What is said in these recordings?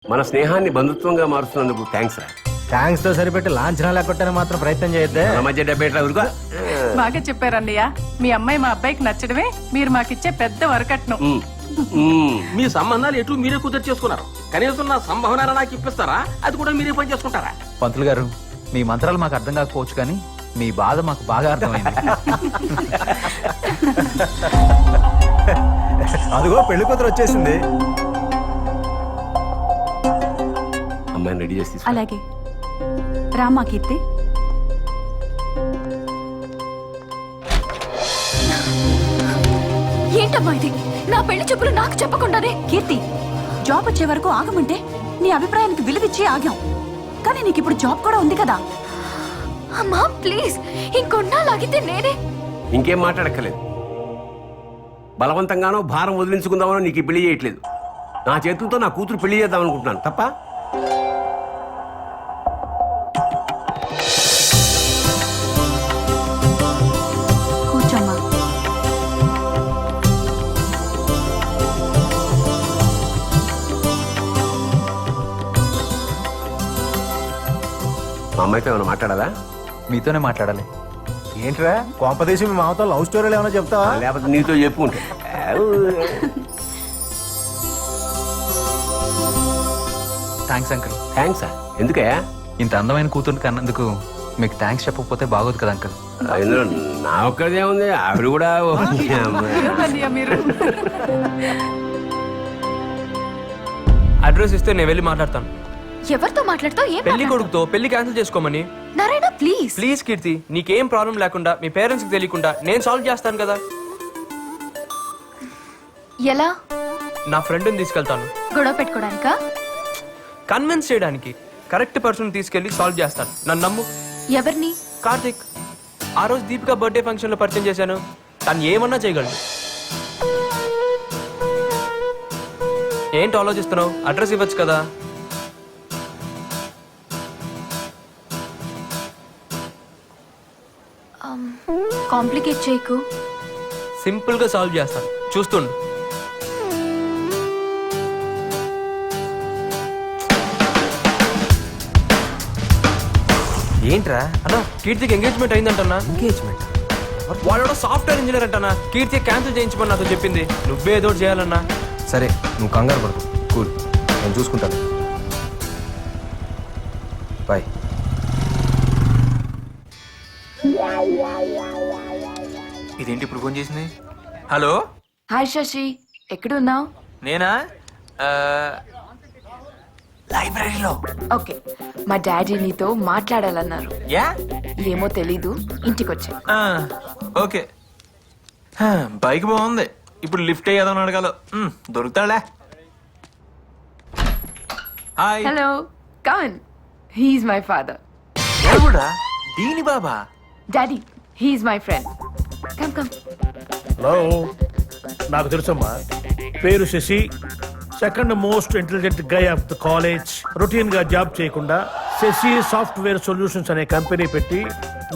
మన స్నేహాన్ని బంధుత్వంగా మారుస్తున్నందుకు థ్యాంక్స్ రా. థ్యాంక్స్ తో సరిపెట్టి లాంఛనాలు ఎక్కొట్టని మాత్రం ప్రయత్నం చేయొద్దే. మన మధ్య డబ్బే ఊరుకో. బాగా చెప్పారన్నయ్య. మీ అమ్మాయి మా అబ్బాయికి నచ్చడమే మీరు మాకిచ్చే పెద్ద వరకట్నం. మీ సంబంధాలు ఎటు మీరే కుదిరి చేసుకున్నారు. కనీసం నా సంభావన నాకు ఇప్పిస్తారా? అది కూడా మీరే పని చేసుకుంటారా? పంతులు గారు, మీ మంత్రాలు మాకు అర్థం కాకపోవచ్చు, కానీ మీ బాధ మాకు బాగా అర్థమైంది. అదిగో పెళ్లి కూతురు వచ్చేసింది. అమ్మాయిని రెడీ చేసి తీసుకురా. అలాగే రామా కీర్తి. ఏంటమ్మా ఇది? నా పెళ్లి చెప్పులు నాకు చెప్పకుండానే. కీర్తి, జాబ్ వచ్చే వరకు ఆగమంటే నీ అభిప్రాయానికి విలువిచ్చి ఆగాం, కానీ నీకు ఇప్పుడు జాబ్ కూడా ఉంది కదా. అమ్మా ప్లీజ్, ఇంకొన్నాళ్ళాగితే నేనే. ఇంకేం మాట్లాడక్కర్లేదు. బలవంతంగానో భారం వదిలించుకుందామనో నీకు పెళ్లి చేయట్లేదు. నా చేతులతో నా కూతురు పెళ్లి చేద్దాం అనుకుంటున్నాను తప్ప. కూర్చోమ్మా. మా అమ్మాయితో ఏమైనా మాట్లాడాలా? మీతోనే మాట్లాడాలి. ఏంట్రా కొంపదేశం మీ మామతో లవ్ స్టోరీలు ఏమైనా చెప్తావా? లేకపోతే నీతో చెప్పుకుంటే. Thanks uncle. థ్యాంక్స్ ఎందుకే? ఇంత అందమైన కూతురు కన్నందుకు మీకు థ్యాంక్స్ చెప్పకపోతే బాగోదు కదా అంకుల్. ఇందులో నా ఒక్కదే ఉంది, ఆవిడ కూడా. ఏమన్నయ్య మీరు? అడ్రస్ ఇస్తే నేను వెళ్ళి మాట్లాడతాను. ఎవరితో మాట్లాడుతావు? ఏం పెళ్లి కొడుకుతో పెళ్లి క్యాన్సిల్ చేసుకోమని. నారాయణ ప్లీజ్. ప్లీజ్ కీర్తి, నీకేం ప్రాబ్లం లేకుండా మీ పేరెంట్స్ కి తెలియకుండా నేను సాల్వ్ చేస్తాను కదా. ఎలా? నా ఫ్రెండ్ని తీసుకెళ్తాను. గొడవ పెట్టుకోవడానికా? కన్విన్స్ చేయడానికి. కరెక్ట్ పర్సన్ తీసుకెళ్లి సాల్వ్ చేస్తాను, నన్ను నమ్ము. ఎవరిని? కార్తిక్. ఆ రోజు దీపిక బర్త్డే ఫంక్షన్ లో పరిచయం చేశాను. తను ఏమన్నా చేయగలడు. ఏంటి ఆలోచిస్తున్నావు? అడ్రస్ ఇవ్వచ్చు కదా. కాంప్లికేట్ చేయకు. సింపుల్ గా సాల్వ్ చేస్తాను, చూస్తుండు. ఏంట్రా అన్నా, కీర్తికి ఎంగేజ్మెంట్ అయిందంటన్నా. ఎంగేజ్మెంట్? వాడు సాఫ్ట్వేర్ ఇంజనీర్ అంటన్నా. కీర్తి క్యాన్సిల్ చేయించమని నాతో చెప్పింది. నువ్వే ఏదో ఒకటి చేయాలన్నా. సరే, నువ్వు కంగారు పడకు. కూల్, నేను చూసుకుంటాను. బాయ్. ఇదేంటి ఇప్పుడు ఫోన్ చేసింది? హలో. హాయ్ శశి, ఎక్కడున్నావు? నేనా? లైబ్రరీలో. ఓకే, మా డాడీ నీతో మాట్లాడాలన్నారు. యా? ఏమో తెలీదు, ఇంటికొచ్చా. ఓకే. బైక్ బాగుంది, ఇప్పుడు లిఫ్ట్ అయ్యేదని అడగాలి. దొరుకుతాడా? Hi. Hello, come on. He's my father. ఎవడా? దీని బాబా? Daddy, he's my friend. Come come. Hello, నాకు తెలుసమ్మా. పేరు Sasi, second most intelligent guy of the college. Routine గా జాబ్ చేయకుండా శశి సాఫ్ట్వేర్ సొల్యూషన్స్ అనే కంపెనీ పెట్టి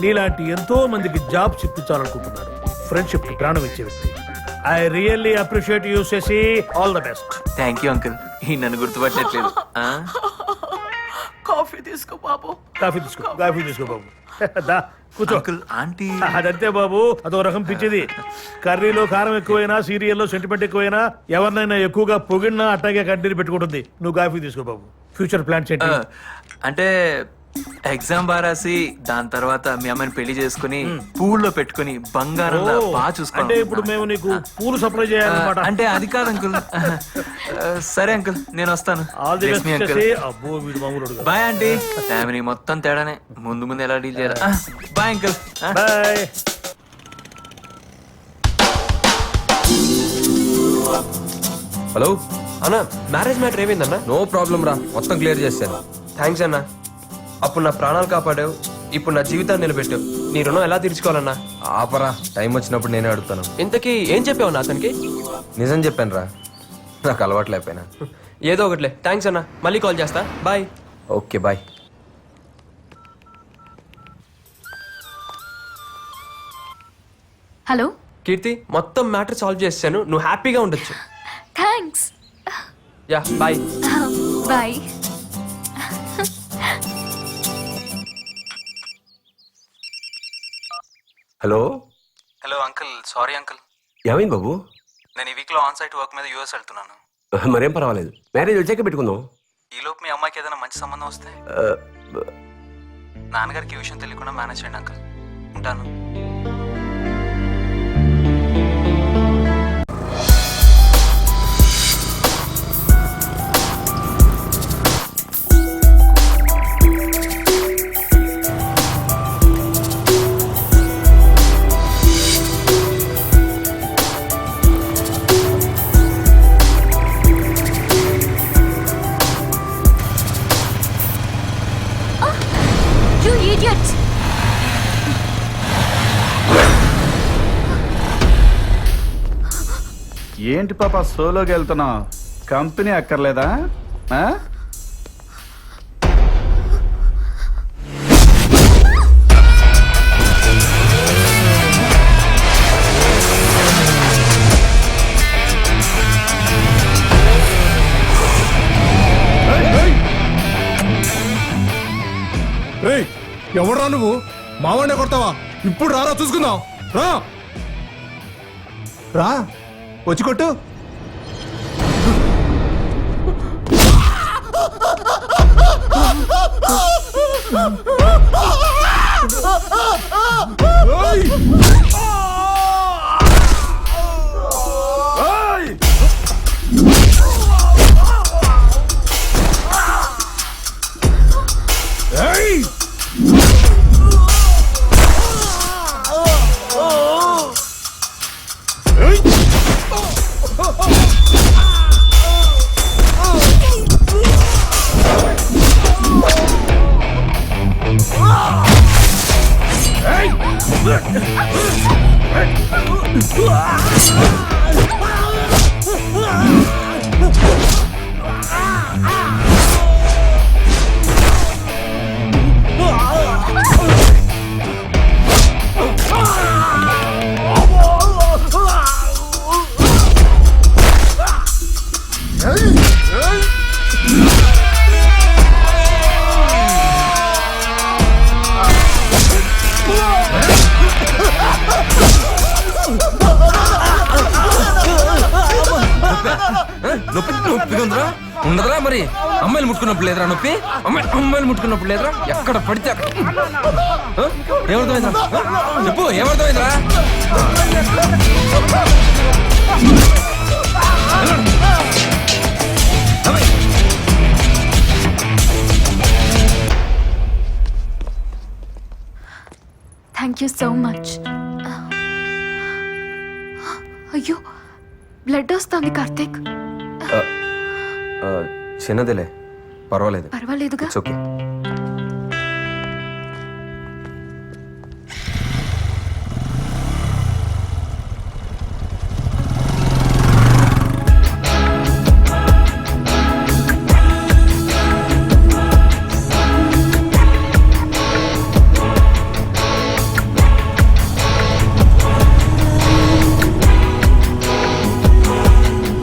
నీలాంటి ఎంతో మందికి జాబ్స్ ఇప్పించాలనుకుంటున్నాడు. ఫ్రెండ్షిప్ కి ప్రాణం ఇచ్చే వ్యక్తి. I really appreciate you Shashi. All the best. Thank you uncle. ఈ నన్ను గుర్తుపట్టట్లేదు. కాఫీ తీసుకో బాబు. కాఫీ తీసుకో బాబు. దా కూర్చో. Uncle, aunty. అదంతే బాబు, అదో రకం పిచ్చిది. కర్రీలో కారం ఎక్కువైనా, సీరియల్లో సెంటిమెంట్ ఎక్కువైనా, ఎవరినైనా ఎక్కువగా పొగిడినా అట్టాగే కంటిన్యూ పెట్టుకుంటుంది. నువ్వు కాఫీ తీసుకో బాబు. ఫ్యూచర్ ప్లాన్స్ ఏంటి? అంటే ఎగ్జామ్ బాగా రాసి దాని తర్వాత మీ అమ్మాయిని పెళ్లి చేసుకుని పూల్లో పెట్టుకుని బంగారంలో బాగా చూసుకో. అంటే ఇప్పుడు మేము నీకు పూలు సప్లై చేయాలన్నమాట. అంటే అది కాదు అంకుల్. సరే అంకుల్, నేను వస్తాను. All the best Shashi. అబ్బో వీడు మామూలుడు కాదు. Bye aunty. ఫ్యామిలీ మొత్తం తేడానే. ముందు ముందు ఎలా డీల్ చేయాలి. Bye uncle. బాయ్. హలో అన్నా, మ్యారేజ్ మ్యాటర్ ఏమైందన్నా? నో ప్రాబ్లం రా, మొత్తం క్లియర్ చేశాను. థ్యాంక్స్ అన్నా. అప్పుడు నా ప్రాణాలు కాపాడావు, ఇప్పుడు నా జీవితాన్ని నిలబెట్టావు. నీ రుణం ఎలా తీర్చుకోవాలన్నా? ఆపరా, టైం వచ్చినప్పుడు నేనే అడుగుతాను. ఇంతకీ ఏం చెప్పావు అతనికి? నిజం చెప్పాను రా, నాకు అలవాట్లేకపోయినా. ఏదో ఒకట్లే. థ్యాంక్స్ అన్నా, మళ్ళీ కాల్ చేస్తా. Bye. Okay bye. Hello Keerthi, మొత్తం మ్యాటర్ సాల్వ్ చేశాను. నువ్వు హ్యాపీగా ఉండొచ్చు. Thanks. Yeah bye. Bye. Hello hello uncle, sorry uncle. ఏమైంది బాబు? నేను ఈ వీక్లో ఆన్ సైట్ వర్క్ మీద యూఎస్ వెళ్తున్నాను. మరేం పర్వాలేదు, మ్యారేజ్ వచ్చాక పెట్టుకుందాం. ఈలోపు మీ అమ్మాయికి ఏదైనా మంచి సంబంధం వస్తే నాన్నగారికి ఈ విషయం తెలియకుండా మేనేజ్ చేయండి అంకుల్. ఉంటాను. You idiots! ఏంటి పాప సోలోకి వెళ్తున్నావు? కంపెనీ అక్కర్లేదా? ఆ? ఎవడ్రా నువ్వు? మావాడినే కొడతావా? ఇప్పుడు రారా చూసుకుందాం. రా రా వచ్చి కొట్టు. నొప్పిగా ఉండదురా? మరి అమ్మాయిలు ముట్టుకున్నప్పుడు లేదురా నొప్పి? అమ్మాయిలు ముట్టుకున్నప్పుడు లేదురా? ఎక్కడ పడితే అక్కడ. ఏమర్థమైందిరా? చెప్పు, ఏమర్థమైందిరా? Thank you so much. అయ్యో, బ్లడ్ వస్తుంది కార్తీక్. చిన్నదిలే, పర్వాలేదు. పర్వాలేదుగా. It's okay.